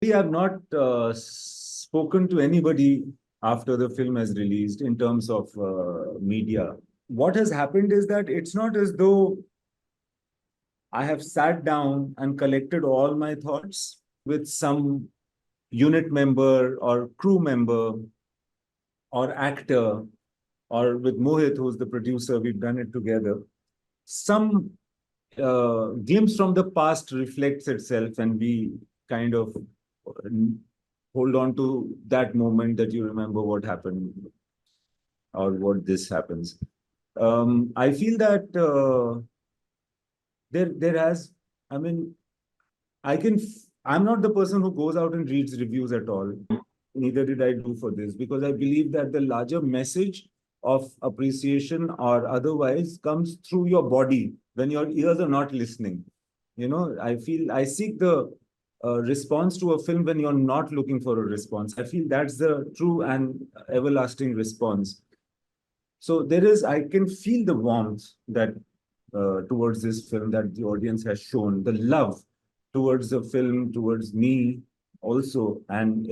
We have not spoken to anybody after the film has released in terms of media. What has happened is that it's not as though I have sat down and collected all my thoughts with some unit member or crew member or actor or with Mohit, who's the producer. We've done it together. Some glimpse from the past reflects itself, and we kind of hold on to that moment that you remember what happened or what this happens. I feel that there has, I mean, I can, I'm not the person who goes out and reads reviews at all. Neither did I do for this, because I believe that the larger message of appreciation or otherwise comes through your body when your ears are not listening. I feel I seek the response to a film when you're not looking for a response. I feel that's the true and everlasting response. So I can feel the warmth that towards this film that the audience has shown, the love towards the film, towards me also. And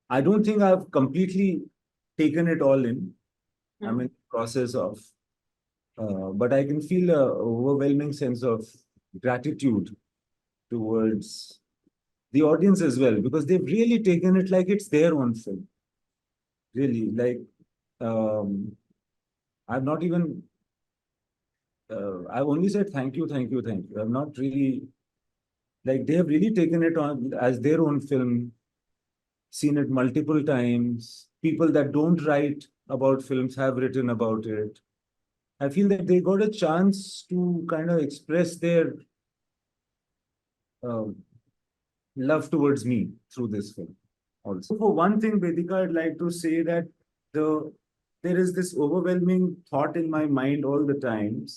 I don't think I've completely taken it all in. I'm in the process of, but I can feel a overwhelming sense of gratitude towards the audience as well, because they've really taken it like it's their own film. Really, like, I've not even, I've only said thank you, thank you, thank you. I've not really, like, they have really taken it on as their own film, seen it multiple times. People that don't write about films have written about it. I feel that they got a chance to kind of express their uh, love towards me through this film. Also, for one thing, Vedika, I'd like to say that the there is this overwhelming thought in my mind all the time,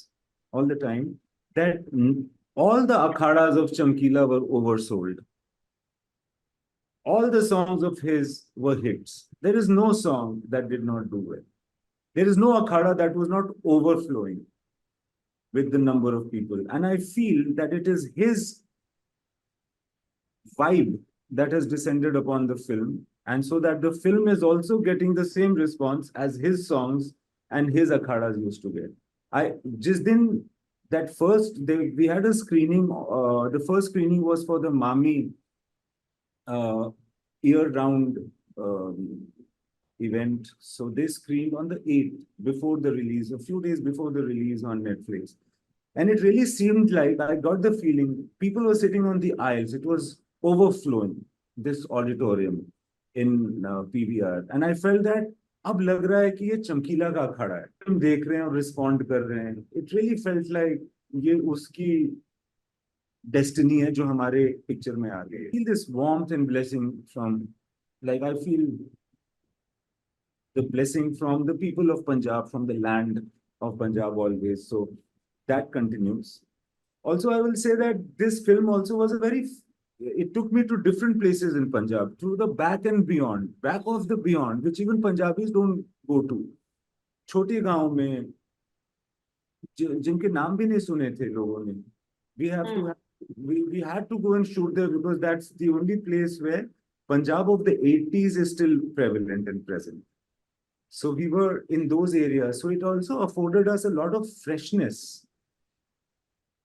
that all the akhadas of Chamkila were oversold. All the songs of his were hits. There is no song that did not do well. There is no akhada that was not overflowing with the number of people. And I feel that it is his vibe that has descended upon the film. And so that the film is also getting the same response as his songs and his akhadas used to get. I just then that first we had a screening. The first screening was for the Mami year-round event. So they screened on the 8th before the release, a few days before the release on Netflix. And it really seemed like I got the feeling people were sitting on the aisles. It was overflowing, this auditorium in PVR. And I felt that अब लग रहा है कि ये चमकीला का अखाड़ा है, हम देख रहे हैं और रिस्पॉन्ड कर रहे हैं. It really felt like ये उसकी destiny है जो हमारे पिक्चर में आ गई. I feel this warmth and blessing from, like, I feel the blessing from the people of Punjab, from the land of Punjab always. So that continues. Also, I will say that this film also was it took me to different places in Punjab, to the back and beyond, back of the beyond, which even Punjabis don't go to. छोटे गांव में जिनके नाम भी नहीं सुने थे लोगों ने. We have to we had to go and shoot there because that's the only place where Punjab of the 80s is still prevalent and present. So we were in those areas. So it also afforded us a lot of freshness.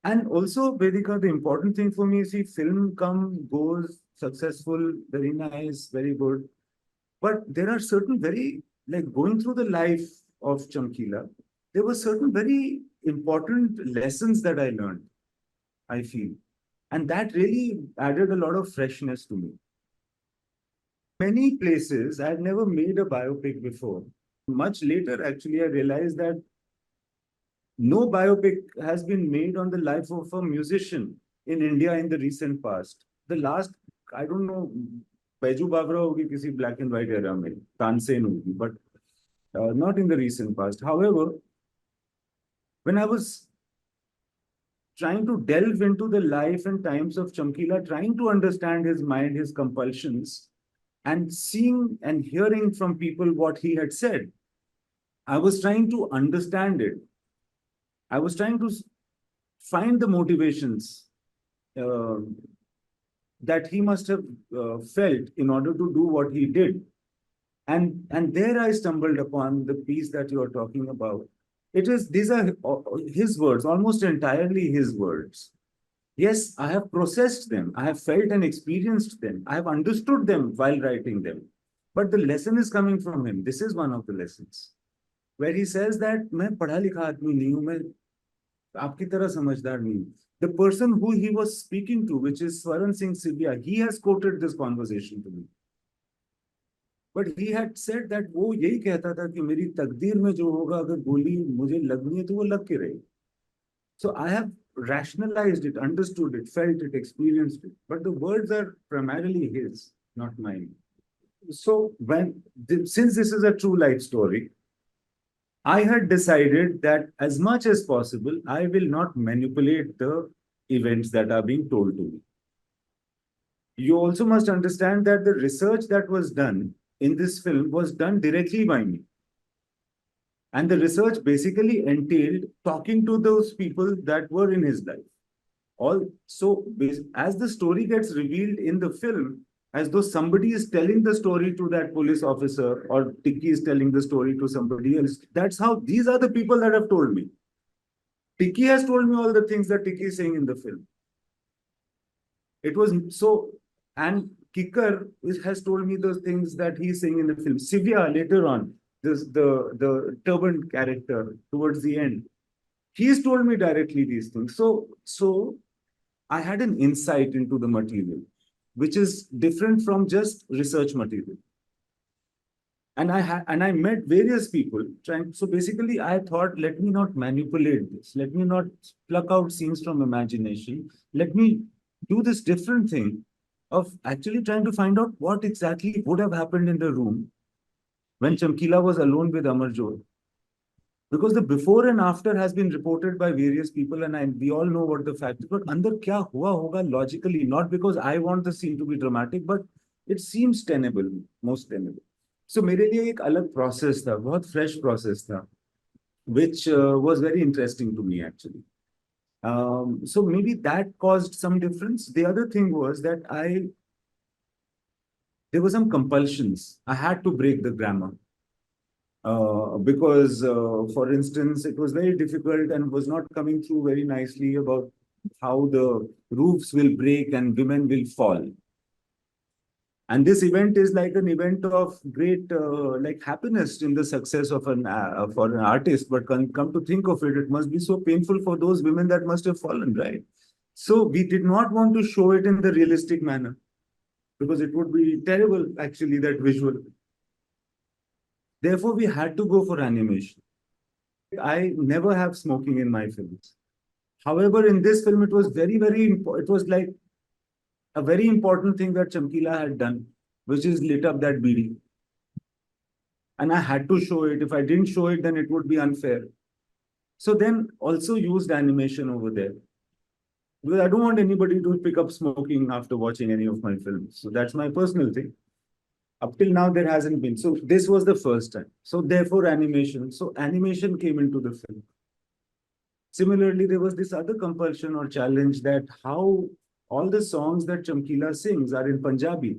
And also, Vedika, the important thing for me is the film goes successful, very nice, very good. But there are certain like going through the life of Chamkila, there were certain very important lessons that I learned, I feel. And that really added a lot of freshness to me. Many places, I had never made a biopic before. Much later, actually, I realized that no biopic has been made on the life of a musician in India in the recent past. The last, I don't know, Baiju Babra hogi kisi black and white era mein, Tansen hogi, but not in the recent past. However, when I was trying to delve into the life and times of Chamkila, trying to understand his mind, his compulsions, and seeing and hearing from people what he had said, I was trying to understand it. I was trying to find the motivations that he must have felt in order to do what he did. And there I stumbled upon the piece that you are talking about. These are his words, almost entirely his words. Yes, I have processed them. I have felt and experienced them. I have understood them while writing them. But the lesson is coming from him. This is one of the lessons where he says that मैं पढ़ा लिखा आदमी नहीं हूँ, मैं आपकी तरह समझदार नहीं हूँ. The person who he was speaking to, which is Swaran Singh Sibia, he has quoted this conversation to me. But he had said that वो यही कहता था कि मेरी तकदीर में जो होगा, अगर गोली मुझे लगनी है तो वो लग के रहेगी. So I have rationalized it, understood it, felt it, experienced it. But the words are primarily his, not mine. So since this is a true life story, I had decided that as much as possible, I will not manipulate the events that are being told to me. You also must understand that the research that was done in this film was done directly by me. And the research basically entailed talking to those people that were in his life. So as the story gets revealed in the film, as though somebody is telling the story to that police officer, or Tiki is telling the story to somebody else. That's how these are the people that have told me. Tiki has told me all the things that Tiki is saying in the film. It was so, and Kikkar has told me those things that he's saying in the film. Sivya later on, the turban character towards the end, he's told me directly these things. So I had an insight into the material, which is different from just research material. And I met various people trying. So basically, I thought, let me not manipulate this. Let me not pluck out scenes from imagination. Let me do this different thing of actually trying to find out what exactly would have happened in the room when Chamkila was alone with Amarj. Because the before and after has been reported by various people, and we all know what the fact is. But under kya hua hoga logically, not because I want the scene to be dramatic, but it seems tenable, most tenable. So मेरे लिए एक अलग process था, बहुत fresh process था, which was very interesting to me actually. So maybe that caused some difference. The other thing was that there were some compulsions. I had to break the grammar. Because, for instance, it was very difficult and was not coming through very nicely about how the roofs will break and women will fall. And this event is like an event of great like happiness in the success of for an artist. But come to think of it, it must be so painful for those women that must have fallen, right? So we did not want to show it in the realistic manner because it would be terrible, actually, that visual. Therefore, we had to go for animation. I never have smoking in my films. However, in this film, it was very, very important. It was like a very important thing that Chamkila had done, which is lit up that bidi. And I had to show it. If I didn't show it, then it would be unfair. So then also used animation over there. Because I don't want anybody to pick up smoking after watching any of my films. So that's my personal thing. Up till now, there hasn't been. So this was the first time. So therefore, animation. So animation came into the film. Similarly, there was this other compulsion or challenge that how all the songs that Chamkila sings are in Punjabi.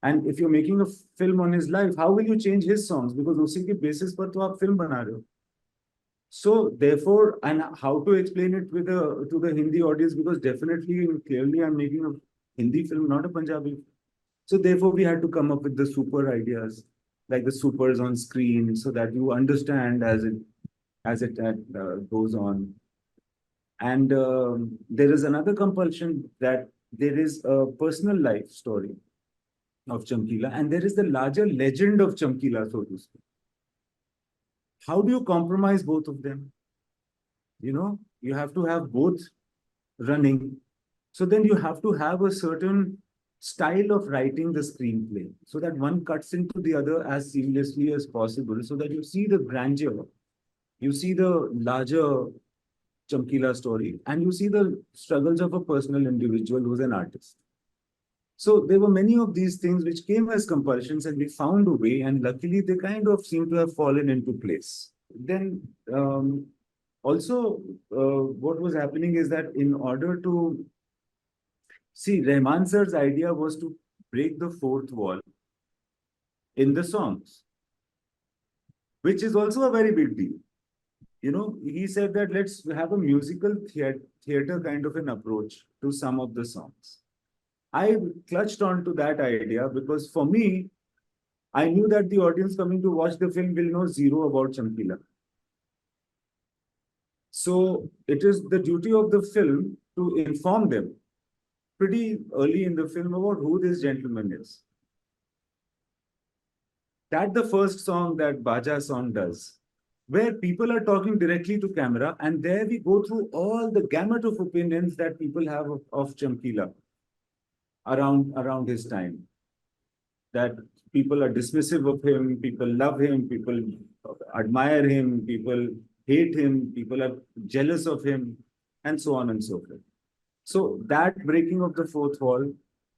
And if you're making a film on his life, how will you change his songs? Because usi ke basis par to aap film bana rahe ho. So therefore, and how to explain it to the Hindi audience? Because definitely, clearly, I'm making a Hindi film, not a Punjabi. So therefore, we had to come up with the super ideas, like the supers on screen, so that you understand as it goes on. And there is another compulsion that there is a personal life story of Chamkila, and there is the larger legend of Chamkila, so to speak. How do you compromise both of them? You know, you have to have both running. So then you have to have a certain style of writing the screenplay so that one cuts into the other as seamlessly as possible, so that you see the grandeur, you see the larger Chamkila story, and you see the struggles of a personal individual who's an artist. So there were many of these things which came as compulsions, and we found a way, and luckily they kind of seem to have fallen into place. Then also what was happening is that in order to See, Rahman sir's idea was to break the fourth wall in the songs, which is also a very big deal. You know, he said that let's have a musical theater kind of an approach to some of the songs. I clutched on to that idea because for me, I knew that the audience coming to watch the film will know zero about Chamkila. So it is the duty of the film to inform them pretty early in the film about who this gentleman is. That the first song that Baja song does, where people are talking directly to camera, and there we go through all the gamut of opinions that people have of Chamkila around his time. That people are dismissive of him, people love him, people admire him, people hate him, people are jealous of him, and so on and so forth. So that breaking of the fourth wall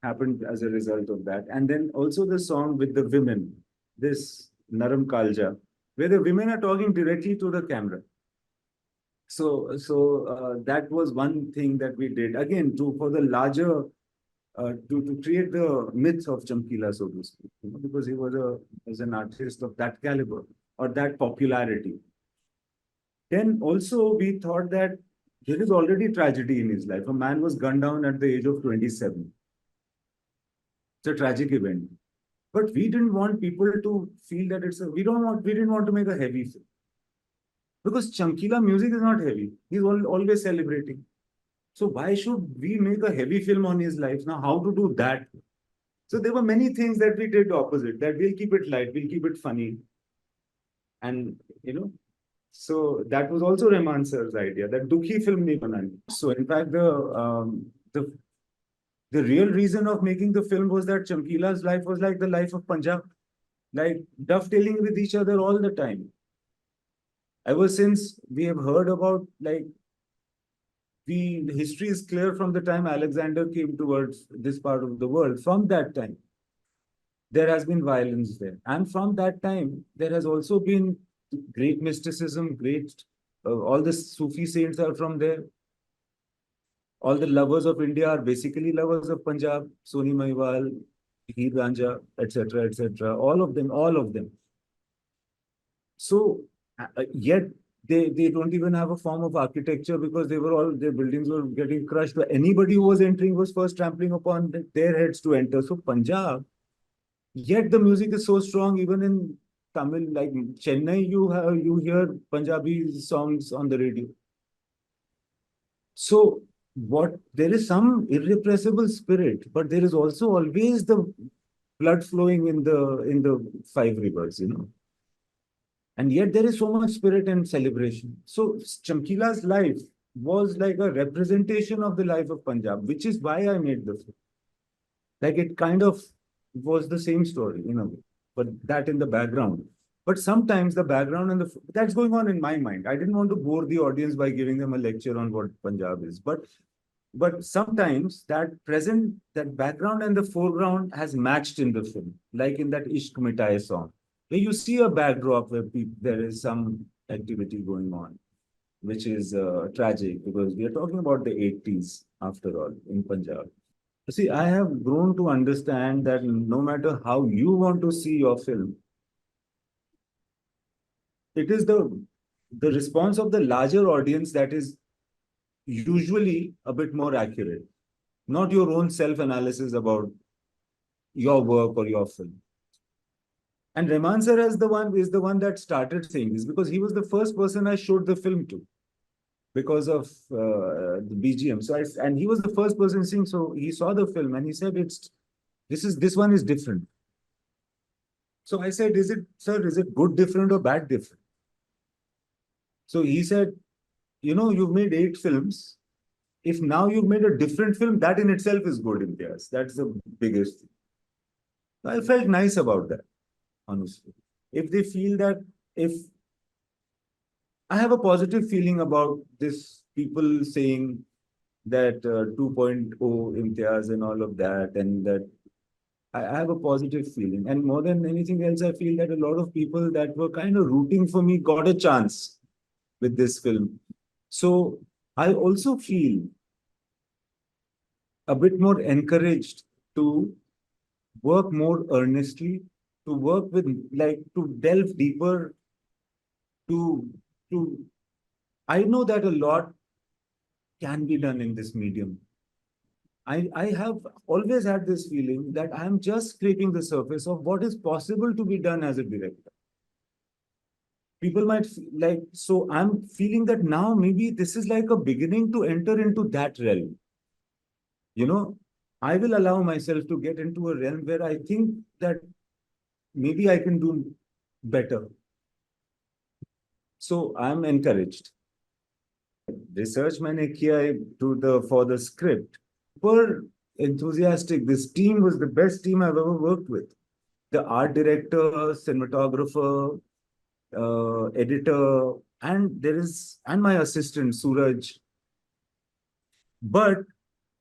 happened as a result of that. And then also the song with the women, this Naram Kalja, where the women are talking directly to the camera. So that was one thing that we did again for the larger to create the myth of Chamkila, so to speak, because he was an artist of that caliber or that popularity. Then also we thought that there is already tragedy in his life. A man was gunned down at the age of 27. It's a tragic event. But we didn't want people to feel that we didn't want to make a heavy film. Because Chamkila music is not heavy. He's always celebrating. So why should we make a heavy film on his life? Now, how to do that? So there were many things that we did opposite, that we'll keep it light, we'll keep it funny. And, so that was also Rahman sir's idea, that Dukhi film nahi banani. So in fact, the real reason of making the film was that Chamkila's life was like the life of Punjab, like dovetailing with each other all the time. Ever since we have heard about, like, the history is clear from the time Alexander came towards this part of the world. From that time, there has been violence there. And from that time, there has also been great mysticism, all the Sufi saints are from there. All the lovers of India are basically lovers of Punjab, Soni Mahiwal, Heer Ranja, etc., etc. All of them. So, yet they don't even have a form of architecture because their buildings were getting crushed. Anybody who was entering was first trampling upon their heads to enter. So Punjab, yet the music is so strong, even in Tamil, like Chennai, you hear Punjabi songs on the radio. So there is some irrepressible spirit, but there is also always the blood flowing in the five rivers, And yet there is so much spirit and celebration. So Chamkila's life was like a representation of the life of Punjab, which is why I made the film. Like it kind of was the same story, but that in the background. But sometimes the background and that's going on in my mind. I didn't want to bore the audience by giving them a lecture on what Punjab is. But sometimes that background and the foreground has matched in the film, like in that Ishq Mitaye song, where you see a backdrop where there is some activity going on, which is tragic because we are talking about the 80s after all in Punjab. See, I have grown to understand that no matter how you want to see your film, it is the response of the larger audience that is usually a bit more accurate, not your own self-analysis about your work or your film. And Rahman sir is the one that started saying this because he was the first person I showed the film to because of the BGM. And he was the first person seeing. So he saw the film and he said, this one is different. So I said, is it good different or bad different? So he said, you've made 8 films. If now you've made a different film, that in itself is good, IMTIAZ. That's the biggest thing. I felt nice about that, honestly. If they feel that, I have a positive feeling about this, people saying that 2.0 IMTIAZ and all of that, and that I have a positive feeling. And more than anything else, I feel that a lot of people that were kind of rooting for me got a chance with this film. So I also feel a bit more encouraged to work more earnestly, to work with, like, to delve deeper, to, to, I know that a lot can be done in this medium. I have always had this feeling that I am just scraping the surface of what is possible to be done as a director. People might like, so I'm feeling that now maybe this is like a beginning to enter into that realm. You know, I will allow myself to get into a realm where I think that maybe I can do better. So I'm encouraged. Research मैंने किया for the script. Super enthusiastic. This team was the best team I've ever worked with. The art director, cinematographer, editor, and my assistant Suraj. But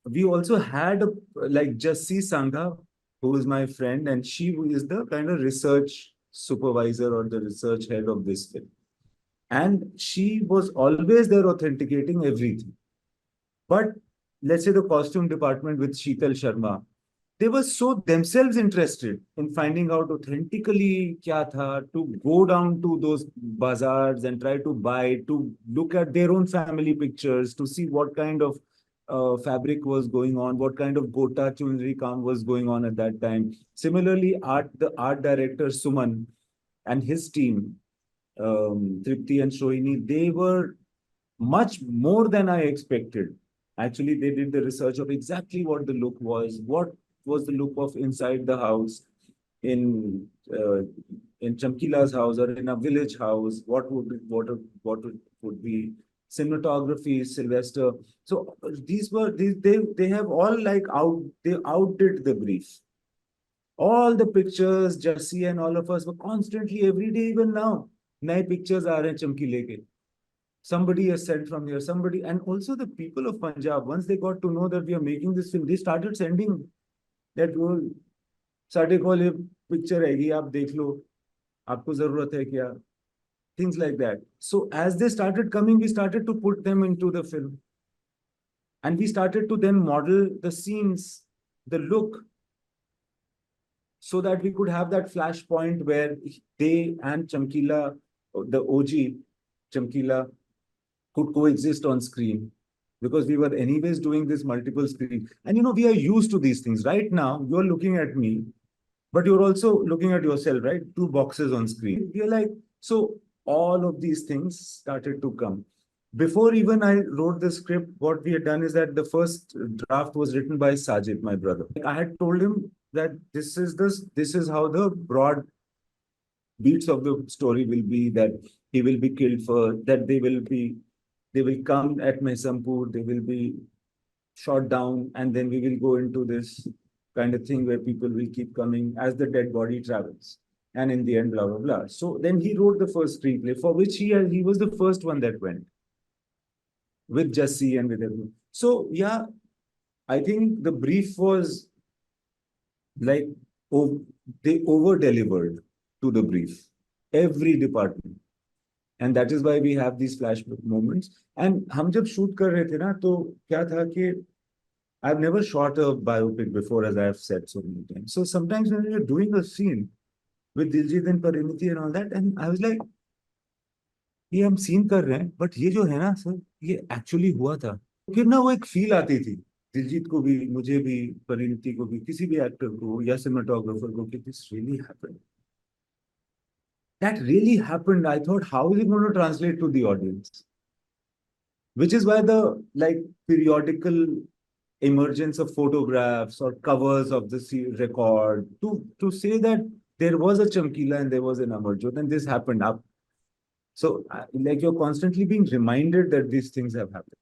we also had like Jassi Sangha, who is my friend, and she is the kind of research supervisor or the research head of this film. And she was always there authenticating everything. But let's say the costume department with Sheetal Sharma, they were so themselves interested in finding out authentically kya tha, to go down to those bazaars and try to buy, to look at their own family pictures, to see what kind of fabric was going on, what kind of gota chunri kam was going on at that time. Similarly, the art director Suman and his team, Tripti and Shohini, they were much more than I expected. Actually, they did the research of exactly what the look what was the look of inside the house, in Chamkila's house or in a village house, what would be cinematography, Sylvester. So they have all like they outdid the brief. All the pictures, Jassi and all of us were constantly, every day, even now, nine pictures are in Chamkile ke. Somebody has sent from here, somebody, and also the people of Punjab, once they got to know that we are making this film, they started sending that वो साढ़े call ये picture आएगी आप देख लो आपको जरूरत है क्या, things like that. So as they started coming, we started to put them into the film, and we started to then model the scenes, the look, so that we could have that flashpoint where they and Chamkila, the OG Chamkila, could coexist on screen, because we were anyways doing this multiple screen. And you know, we are used to these things. Right now, you're looking at me, but you're also looking at yourself, right? Two boxes on screen. We are like, so all of these things started to come. Before even I wrote the script, what we had done is that the first draft was written by Sajid, my brother. I had told him that this is how the broad beats of the story will be, that he will be killed first, that they will come at Mehsampur, they will be shot down, and then we will go into this kind of thing where people will keep coming as the dead body travels. And in the end, blah, blah, blah. So then he wrote the first screenplay, for which he was the first one that went, with Jassi and with everyone. So yeah, I think the brief was like, they over-delivered to the brief, every department. And that is why we have these flashback moments. And हम जब shoot कर रहे थे ना, तो क्या था कि I've never shot a biopic before, as I have said so many times. So sometimes when you're doing a scene with Diljit and Pariniti and all that, and I was like, ये हम scene कर रहे हैं, but ये जो है ना sir, ये actually हुआ था. फिर ना वो एक feel आती थी, दिलजीत को भी, मुझे भी, परिणीति को भी, किसी भी एक्टर को या सिनेमेटोग्राफर को, कि this really happened. That really happened. I thought, how is it going to translate to the audience? Which is why the periodical emergence of photographs or covers of the record to say that there was a Chamkila and there was an Amarj, and this happened up. So like, you're constantly being reminded that these things have happened.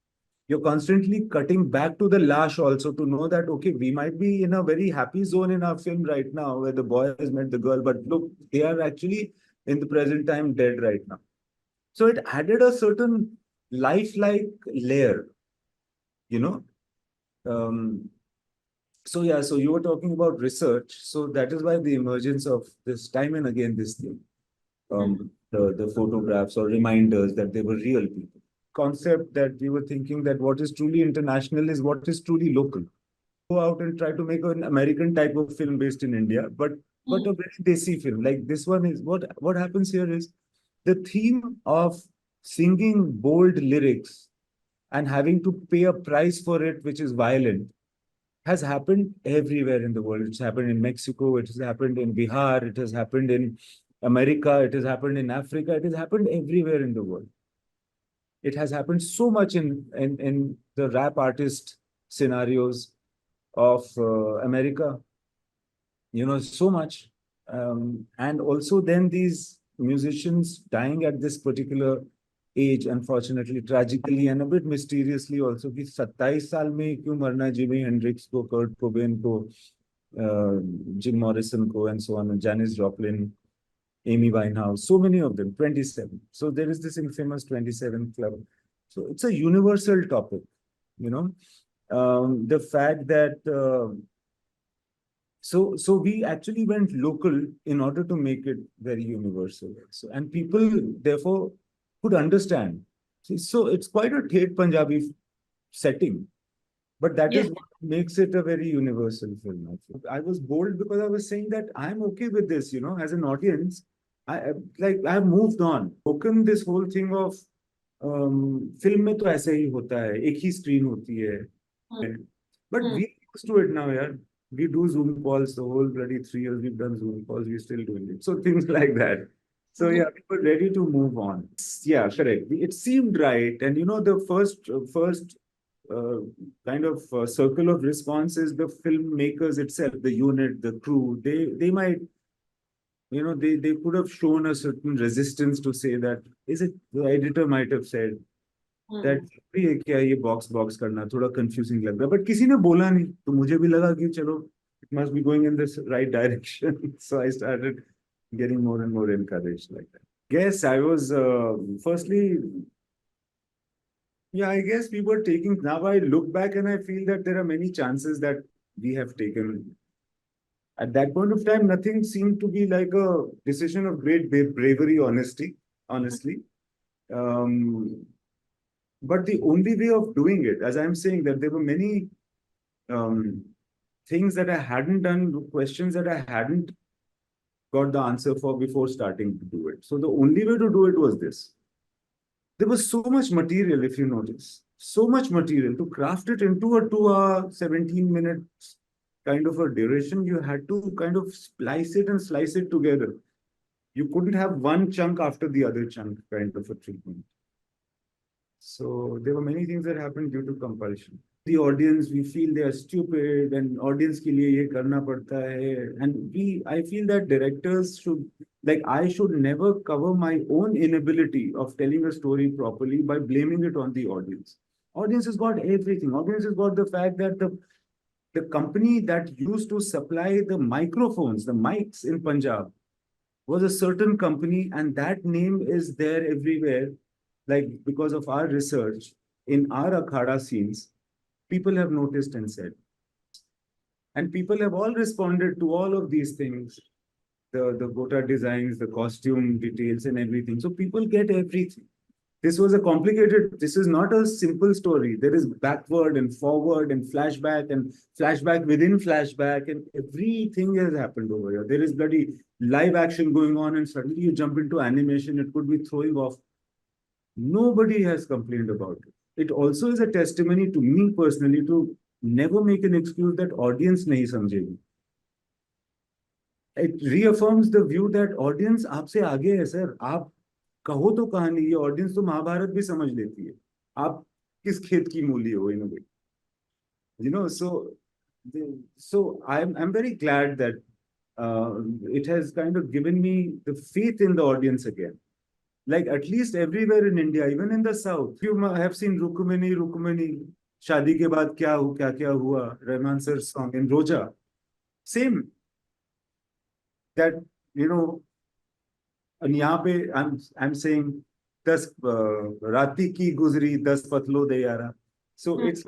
You're constantly cutting back to the lash also to know that, okay, we might be in a very happy zone in our film right now where the boy has met the girl, but look, they are actually in the present time dead right now. So it added a certain lifelike layer, you know. So yeah, so you were talking about research. So that is why the emergence of this time and again, this thing, the photographs or reminders that they were real people. Concept that we were thinking that what is truly international is what is truly local. go out and try to make an American type of film based in India, but a very desi film. Like this one is what happens here is the theme of singing bold lyrics and having to pay a price for it, which is violent, has happened everywhere in the world. It's happened in Mexico, it has happened in Bihar, it has happened in America, it has happened in Africa, it has happened everywhere in the world. It has happened so much in the rap artist scenarios of America, so much. And also then these musicians dying at this particular age, unfortunately, tragically, and a bit mysteriously also, कि 27 साल में क्यों मरना Jimi Hendrix को, Kurt Cobain को, Jim Morrison को, and so on, Janis Joplin, Amy Winehouse, so many of them, 27. So there is this infamous 27 club. So it's a universal topic, the fact that so we actually went local in order to make it very universal. So, and people therefore could understand. So it's quite a Thet Punjabi setting, but that is what makes it a very universal film. I think. I was bold because I was saying that I'm okay with this, as an audience. I've moved on. Broken this whole thing of film में तो ऐसे ही होता है, एक ही screen होती है. But we used to it now, yeah. We do Zoom calls the whole bloody 3 years we've done Zoom calls, we're still doing it. So things like that. So yeah, we were ready to move on. Yeah, correct. It seemed right. And the first kind of circle of response is the filmmakers itself, the unit, the crew. They might, they could have shown a certain resistance to say that, the editor might have said, that क्या ये box करना थोड़ा confusing लग रहा है, but किसी ने बोला नहीं, तो मुझे भी लगा कि चलो it must be going in this right direction. So I started getting more and more encouraged like that. Yes, I was firstly, I guess we were taking. Now I look back and I feel that there are many chances that we have taken. At that point of time, nothing seemed to be like a decision of great bravery, honestly. But the only way of doing it, as I'm saying, that there were many things that I hadn't done, questions that I hadn't got the answer for before starting to do it. So the only way to do it was this. There was so much material, if you notice, so much material to craft it into a 2-hour, 17-minute kind of a duration. You had to kind of splice it and slice it together. You couldn't have one chunk after the other chunk kind of a treatment. So there were many things that happened due to compulsion. The audience, we feel they are stupid, and audience के लिए ये करना पड़ता है. And I feel that directors should, I should never cover my own inability of telling a story properly by blaming it on the audience. Audience has got everything. Audience has got the fact that the company that used to supply the microphones, the mics in Punjab, was a certain company, and that name is there everywhere. Because of our research in our Akhada scenes, people have noticed and said. And people have all responded to all of these things, the Gota designs, the costume details and everything. So people get everything. This was this is not a simple story. There is backward and forward and flashback within flashback, and everything has happened over here. There is bloody live action going on, and suddenly you jump into animation. It could be throwing off. Nobody has complained about it. It also is a testimony to me personally to never make an excuse that audience nahi samjhegi. It reaffirms the view that audience aapse aage hai, sir. Aap kaho to kahani, ye audience to Mahabharat bhi samajh leti hai. Aap kis khet ki mooli ho in a way. So I'm very glad that it has kind of given me the faith in the audience again. At least everywhere in India, even in the South, you have seen Rukumani, Shadi ke baad kya hua, Rahman sir's song in Roja. Same. That, and yahan pe I'm saying, 10 Rati ki guzri, 10 patlo de yara. So it's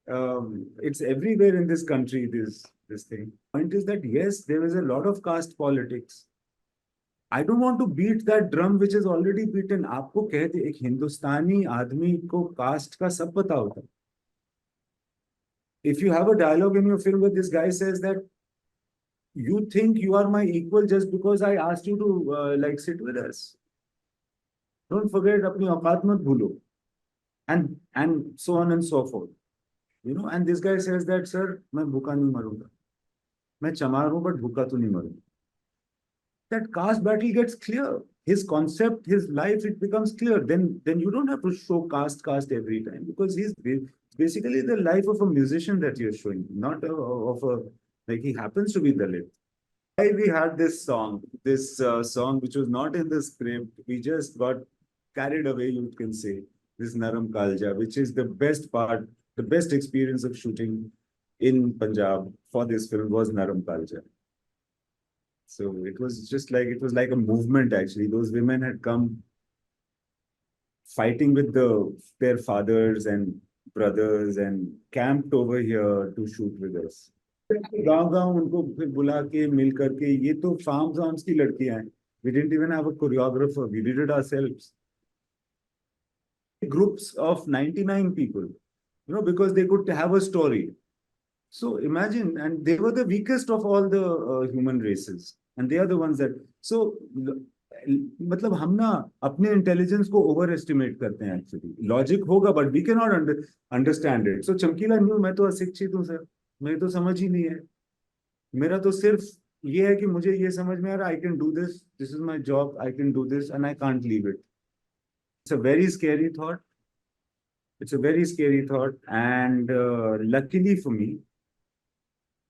it's everywhere in this country, this thing. Point is that, yes, there is a lot of caste politics. I don't want to beat that drum which is already beaten. आपको कहते एक हिंदुस्तानी आदमी को cast का सब पता होता है. if you have a dialogue in your film where this guy says that you think you are my equal just because I asked you to like sit with us. Don't forget apni auqat mat bhulo. And so on and so forth. You know, and this guy says that, sir, मैं भूखा नहीं मरूंगा. मैं चमार हूं, but भूखा तो नहीं मरूंगा. That caste battle gets clear. His concept, his life, it becomes clear. Then you don't have to show caste every time, because he's basically the life of a musician that you're showing, not of a, like, he happens to be Dalit. Why we had this song which was not in the script. We just got carried away, you can say. This Naram Kalja, which is the best part, the best experience of shooting in Punjab for this film was Naram Kalja. So it was just like, it was like a movement actually. Those women had come fighting with their fathers and brothers and camped over here to shoot with us. गांव-गांव उनको फिर बुला के मिल करके, ये तो farms की लड़कियां हैं. We didn't even have a choreographer. We did it ourselves. Groups of 99 people, you know, because they could have a story. So imagine, and they were the weakest of all the human races, and they are the ones that. So, मतलब हम ना अपने intelligence को over estimate करते हैं actually. Logic होगा, but we can not understand it. So Chamkila new, मैं तो अशिक्षित हूँ सर, मेरे तो समझ ही नहीं है. मेरा तो सिर्फ ये है कि मुझे ये समझ में आ रहा, I can do this, this is my job, I can do this and I can't leave it. It's a very scary thought. It's a very scary thought. And luckily for me,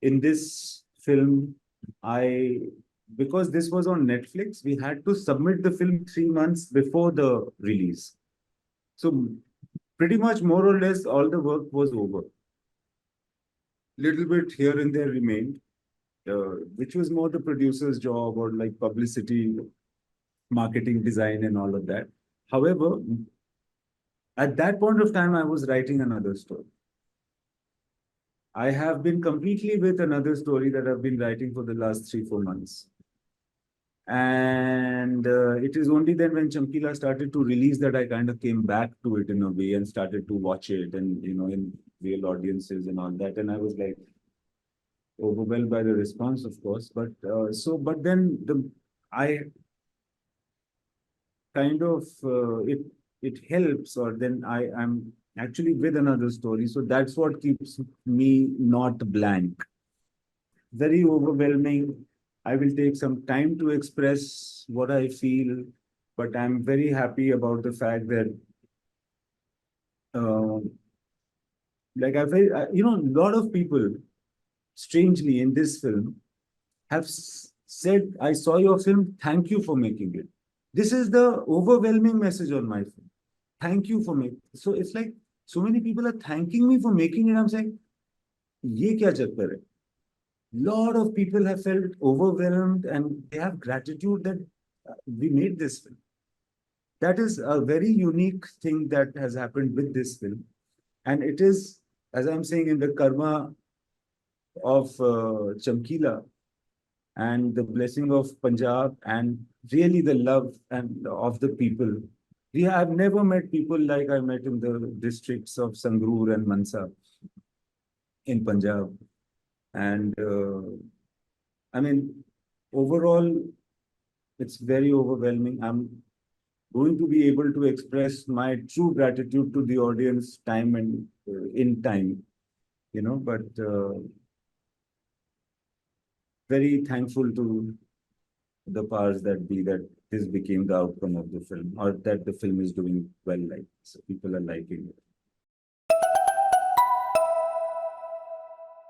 in this film, because this was on Netflix, we had to submit the film 3 months before the release. So pretty much more or less all the work was over. Little bit here and there remained, which was more the producer's job, or like publicity, marketing, design, and all of that. However, at that point of time, I was writing another story. I have been completely with another story that I've been writing for the last 3-4 months. And it is only then when Chamkila started to release that I kind of came back to it in a way and started to watch it, and, you know, in real audiences and all that. And I was like overwhelmed by the response, of course. But but then I kind of, it helps, or then I'm actually with another story. So that's what keeps me not blank. Very overwhelming. I will take some time to express what I feel, but I'm very happy about the fact that, like, you know, a lot of people, strangely, in this film, have said, I saw your film, thank you for making it. This is the overwhelming message on my film. Thank you for making. So it's like so many people are thanking me for making it. I'm saying, ye kya chakkar hai? Lot of people have felt overwhelmed and they have gratitude that we made this film. That is a very unique thing that has happened with this film. And it is, as I'm saying, in the karma of Chamkila and the blessing of Punjab and really the love and of the people. I've never met people like I met in the districts of Sangrur and Mansa in Punjab. And I mean, overall, it's very overwhelming. I'm going to be able to express my true gratitude to the audience time and in time, you know, but very thankful to the powers that be that this became the outcome of the film, or that the film is doing well, like, so people are liking it.